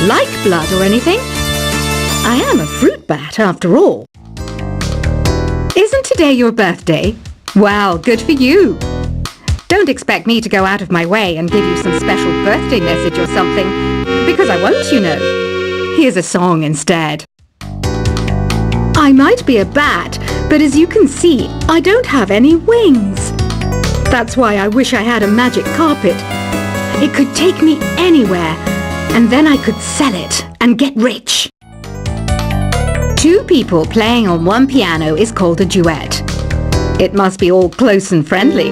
like blood or anything. I am a fruit bat after all. Isn't today your birthday? Well, good for you. Don't expect me to go out of my way and give you some special birthday message or something, because I won't, you know. Here's a song instead. I might be a bat, but as you can see, I don't have any wings. That's why I wish I had a magic carpet. It could take me anywhere, and then I could sell it and get rich. Two people playing on one piano is called a duet. It must be all close and friendly.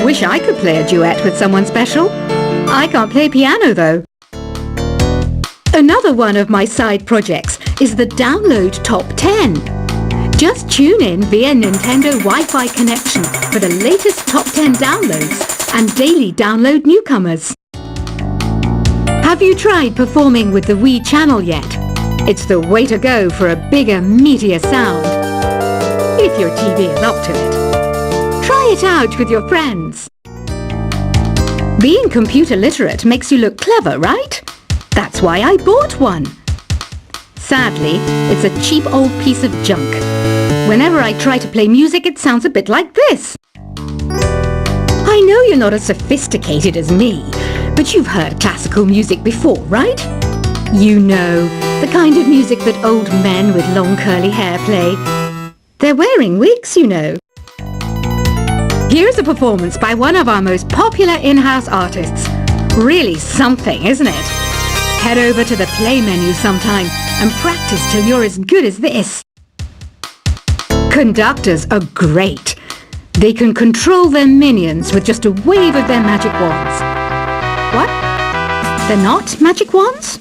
Wish I could play a duet with someone special. I can't play piano though. Another one of my side projects is the Download Top 10. Just tune in via Nintendo Wi-Fi connection for the latest Top 10 downloads and daily download newcomers. Have you tried performing with the Wii channel yet? It's the way to go for a bigger, meatier sound. If your TV is up to it. Try it out with your friends. Being computer literate makes you look clever, right? That's why I bought one. Sadly, it's a cheap old piece of junk. Whenever I try to play music, it sounds a bit like this. I know you're not as sophisticated as me, but you've heard classical music before, right? You know, the kind of music that old men with long curly hair play. They're wearing wigs, you know. Here's a performance by one of our most popular in-house artists. Really something, isn't it? Head over to the play menu sometime and practice till you're as good as this. Conductors are great. They can control their minions with just a wave of their magic wands. What? They're not magic wands?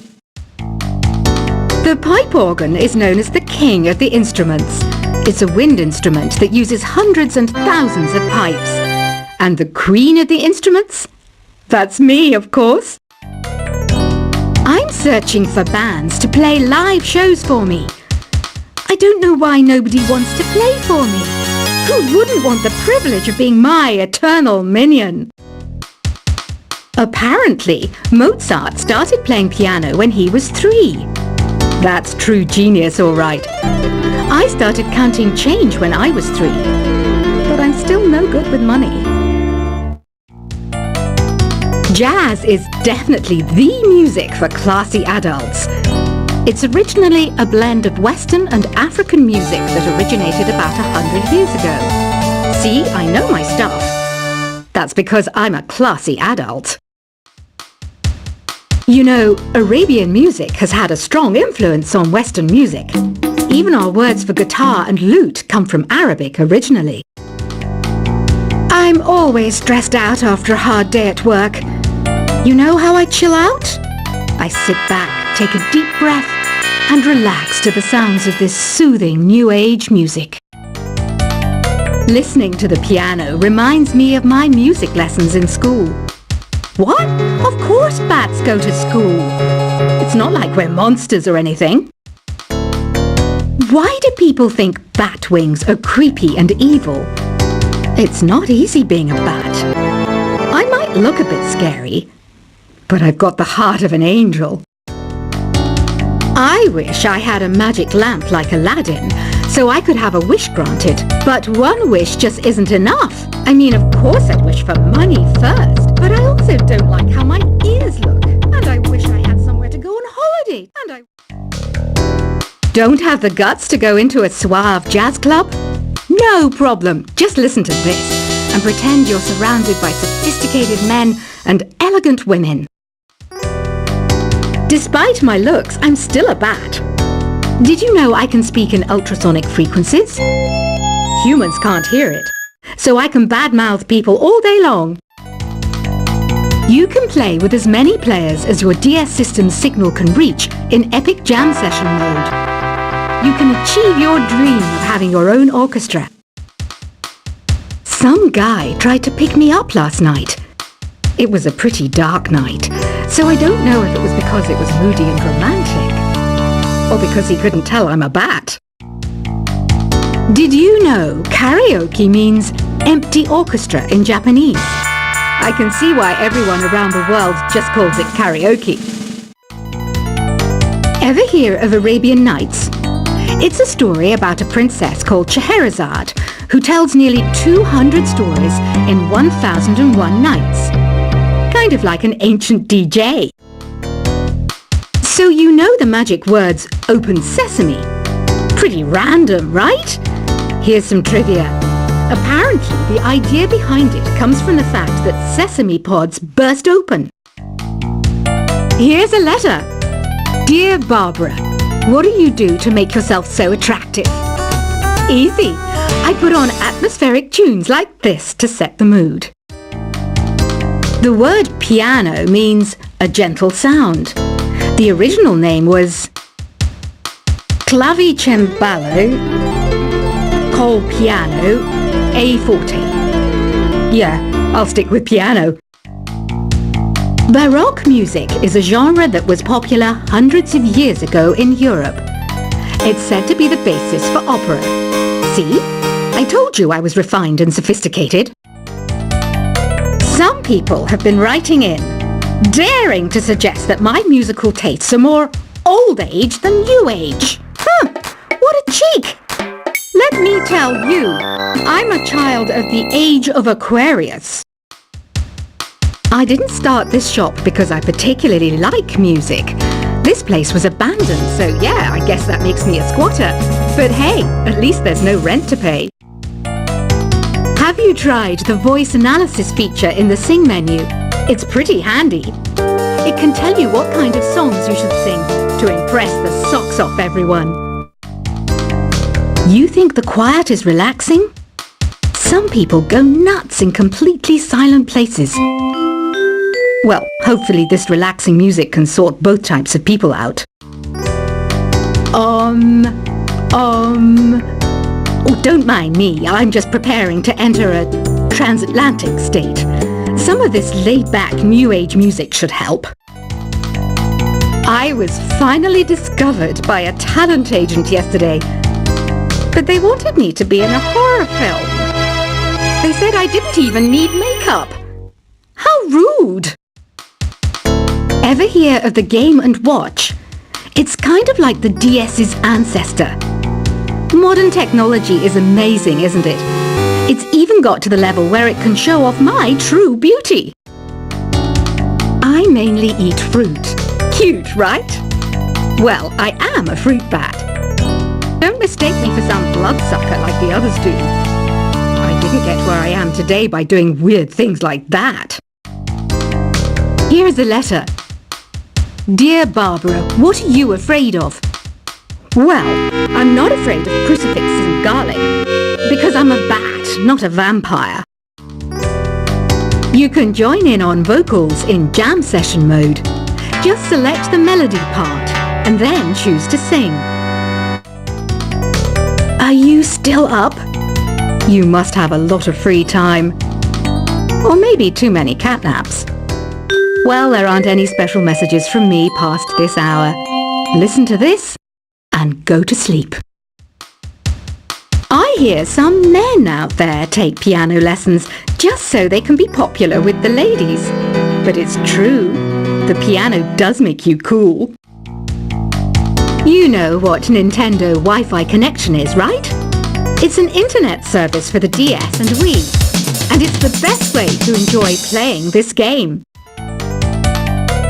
The pipe organ is known as the king of the instruments. It's a wind instrument that uses hundreds and thousands of pipes. And the queen of the instruments? That's me, of course. I'm searching for bands to play live shows for me. I don't know why nobody wants to play for me. Who wouldn't want the privilege of being my eternal minion? Apparently, Mozart started playing piano when he was 3. That's true genius, all right. I started counting change when I was 3, but I'm still no good with money. Jazz is definitely the music for classy adults. It's originally a blend of Western and African music that originated about 100 years ago. See, I know my stuff. That's because I'm a classy adult. You know, Arabian music has had a strong influence on Western music. Even our words for guitar and lute come from Arabic originally. I'm always stressed out after a hard day at work. You know how I chill out? I sit back, take a deep breath, and relax to the sounds of this soothing new age music. Listening to the piano reminds me of my music lessons in school. What? Of course bats go to school. It's not like we're monsters or anything. Why do people think bat wings are creepy and evil? It's not easy being a bat. I might look a bit scary, but I've got the heart of an angel. I wish I had a magic lamp like Aladdin, so I could have a wish granted. But one wish just isn't enough. I mean, of course I'd wish for money first, but I also don't like how my ears look. And I wish I had somewhere to go on holiday. And I don't have the guts to go into a suave jazz club? No problem. Just listen to this and pretend you're surrounded by sophisticated men and elegant women. Despite my looks, I'm still a bat. Did you know I can speak in ultrasonic frequencies? Humans can't hear it, so I can badmouth people all day long. You can play with as many players as your DS system's signal can reach in Epic Jam Session mode. You can achieve your dream of having your own orchestra. Some guy tried to pick me up last night. It was a pretty dark night, so I don't know if it was because it was moody and romantic, or because he couldn't tell I'm a bat. Did you know karaoke means empty orchestra in Japanese? I can see why everyone around the world just calls it karaoke. Ever hear of Arabian Nights? It's a story about a princess called Scheherazade who tells nearly 200 stories in 1001 nights. Kind of like an ancient DJ. So you know the magic words "Open Sesame"? Pretty random, right? Here's some trivia. Apparently, the idea behind it comes from the fact that sesame pods burst open. Here's a letter. Dear Barbara, what do you do to make yourself so attractive? Easy. I put on atmospheric tunes like this to set the mood. The word piano means a gentle sound. The original name was Clavicembalo col piano a forte. Yeah, I'll stick with piano. Baroque music is a genre that was popular hundreds of years ago in Europe. It's said to be the basis for opera. See? I told you I was refined and sophisticated. Some people have been writing in, daring to suggest that my musical tastes are more old age than new age. What a cheek! Let me tell you, I'm a child of the age of Aquarius. I didn't start this shop because I particularly like music. This place was abandoned, so yeah, I guess that makes me a squatter. But hey, at least there's no rent to pay. Have you tried the voice analysis feature in the Sing menu? It's pretty handy. It can tell you what kind of songs you should sing to impress the socks off everyone. You think the quiet is relaxing? Some people go nuts in completely silent places. Well, hopefully this relaxing music can sort both types of people out. Oh, don't mind me. I'm just preparing to enter a transatlantic state. Some of this laid-back New Age music should help. I was finally discovered by a talent agent yesterday, but they wanted me to be in a horror film. They said I didn't even need makeup. How rude! Ever hear of the Game & Watch? It's kind of like the DS's ancestor. Modern technology is amazing, isn't it? It's even got to the level where it can show off my true beauty. I mainly eat fruit. Cute, right? Well, I am a fruit bat. Don't mistake me for some bloodsucker like the others do. I didn't get where I am today by doing weird things like that. Here is a letter. Dear Barbara, what are you afraid of? Well, I'm not afraid of crucifixes and garlic, because I'm a bat, not a vampire. You can join in on vocals in jam session mode. Just select the melody part, and then choose to sing. Are you still up? You must have a lot of free time. Or maybe too many catnaps. Well, there aren't any special messages from me past this hour. Listen to this and go to sleep. I hear some men out there take piano lessons just so they can be popular with the ladies. But it's true, the piano does make you cool. You know what Nintendo Wi-Fi connection is, right? It's an internet service for the DS and Wii, and it's the best way to enjoy playing this game.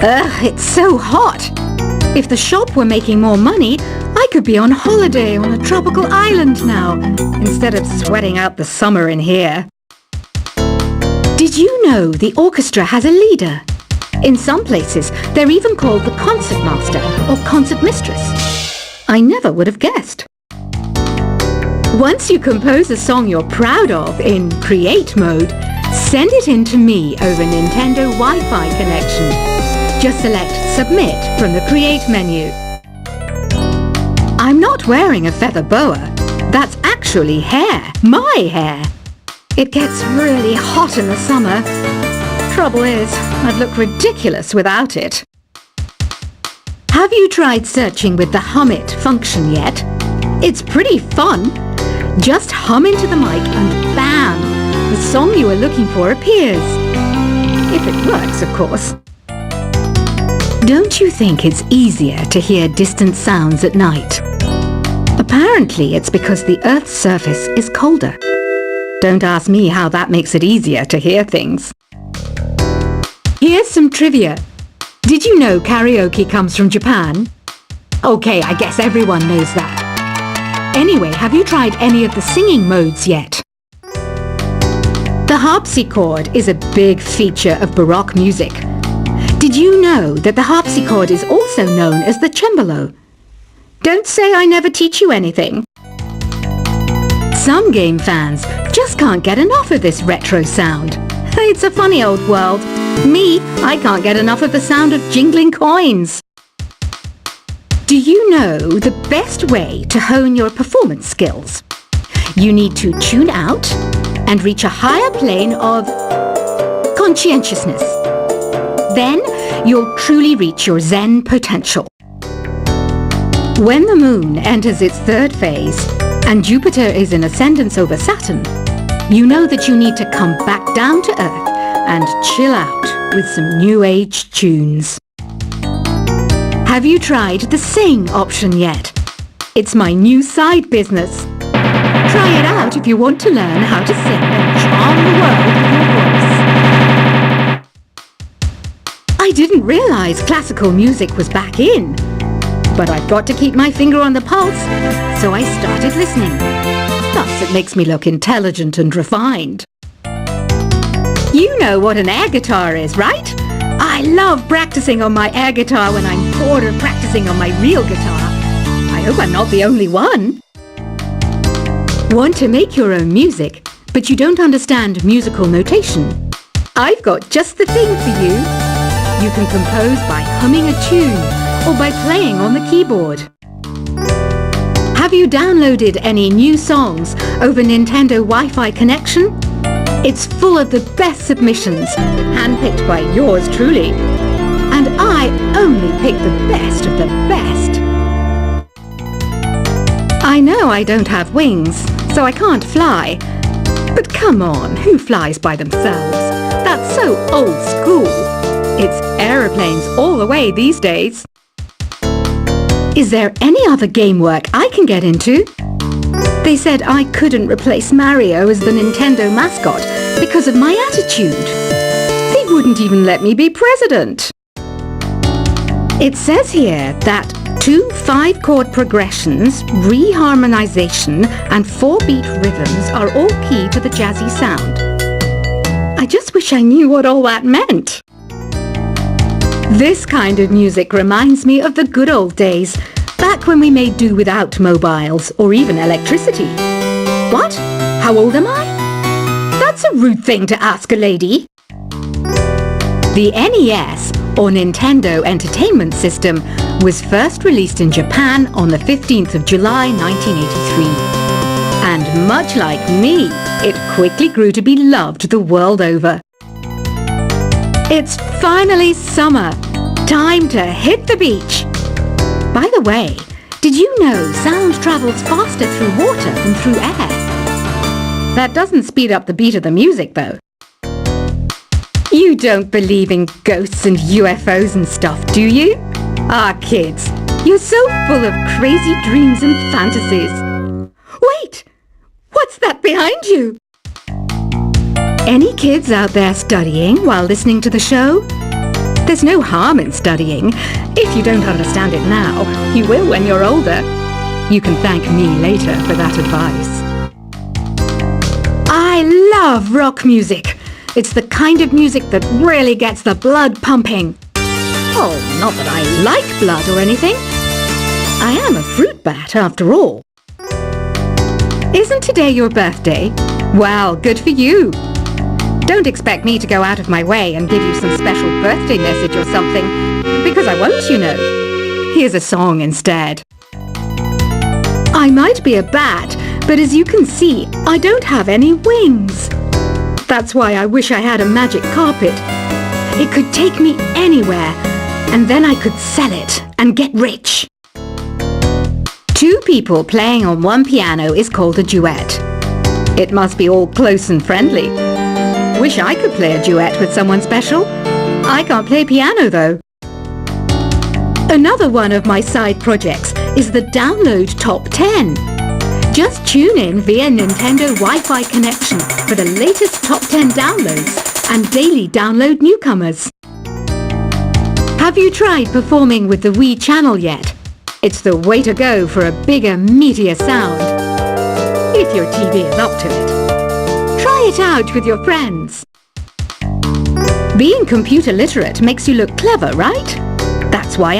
Ugh, it's so hot. If the shop were making more money, I could be on holiday on a tropical island now, instead of sweating out the summer in here. Did you know the orchestra has a leader? In some places, they're even called the concertmaster or concertmistress. I never would have guessed. Once you compose a song you're proud of in Create mode, send it in to me over Nintendo Wi-Fi connection. Just select Submit from the Create menu. I'm not wearing a feather boa. That's actually hair. My hair. It gets really hot in the summer. Trouble is, I'd look ridiculous without it. Have you tried searching with the Hum It function yet? It's pretty fun. Just hum into the mic and bam! The song you are looking for appears. If it works, of course. Don't you think it's easier to hear distant sounds at night? Apparently, it's because the Earth's surface is colder. Don't ask me how that makes it easier to hear things. Here's some trivia. Did you know karaoke comes from Japan? Okay, I guess everyone knows that. Anyway, have you tried any of the singing modes yet? The harpsichord is a big feature of Baroque music. Did you know that the harpsichord is also known as the cembalo? Don't say I never teach you anything. Some game fans just can't get enough of this retro sound. It's a funny old world. Me, I can't get enough of the sound of jingling coins. Do you know the best way to hone your performance skills? You need to tune out and reach a higher plane of conscientiousness. Then you'll truly reach your Zen potential. When the moon enters its third phase and Jupiter is in ascendance over Saturn, you know that you need to come back down to Earth and chill out with some new age tunes. Have you tried the sing option yet? It's my new side business. Try it out if you want to learn how to sing and charm the world with your voice. I didn't realize classical music was back in, but I've got to keep my finger on the pulse, so I started listening. Thus, it makes me look intelligent and refined. You know what an air guitar is, right? I love practicing on my air guitar when I'm bored of practicing on my real guitar. I hope I'm not the only one. Want to make your own music, but you don't understand musical notation? I've got just the thing for you. You can compose by humming a tune or by playing on the keyboard. Have you downloaded any new songs over Nintendo Wi-Fi connection? It's full of the best submissions, handpicked by yours truly. And I only pick the best of the best. I know I don't have wings, so I can't fly. But come on, who flies by themselves? That's so old school. It's aeroplanes all the way these days. Is there any other game work I can get into? They said I couldn't replace Mario as the Nintendo mascot because of my attitude. They wouldn't even let me be president. It says here that 2 5-chord progressions, reharmonization, and 4-beat rhythms are all key to the jazzy sound. I just wish I knew what all that meant. This kind of music reminds me of the good old days, back when we made do without mobiles or even electricity. What? How old am I? That's a rude thing to ask a lady. The NES, or Nintendo Entertainment System, was first released in Japan on the 15th of July 1983. And much like me, it quickly grew to be loved the world over. It's finally summer. Time to hit the beach. By the way, did you know sound travels faster through water than through air? That doesn't speed up the beat of the music, though. You don't believe in ghosts and UFOs and stuff, do you? Ah, kids, you're so full of crazy dreams and fantasies. Wait! What's that behind you? Any kids out there studying while listening to the show? There's no harm in studying. If you don't understand it now, you will when you're older. You can thank me later for that advice. I love rock music. It's the kind of music that really gets the blood pumping. Oh, not that I like blood or anything. I am a fruit bat after all. Isn't today your birthday? Well, good for you. Don't expect me to go out of my way and give you some special birthday message or something, because I won't, you know. Here's a song instead. I might be a bat, but as you can see, I don't have any wings. That's why I wish I had a magic carpet. It could take me anywhere, and then I could sell it and get rich. 2 people playing on one piano is called a duet. It must be all close and friendly. Wish I could play a duet with someone special. I can't play piano though. Another one of my side projects is the Download Top 10. Just tune in via Nintendo Wi-Fi connection for the latest Top 10 downloads and daily download newcomers. Have you tried performing with the Wii channel yet? It's the way to go for a bigger, meatier sound. If your TV is up to it. Try it out with your friends. Being computer literate makes you look clever, right? That's why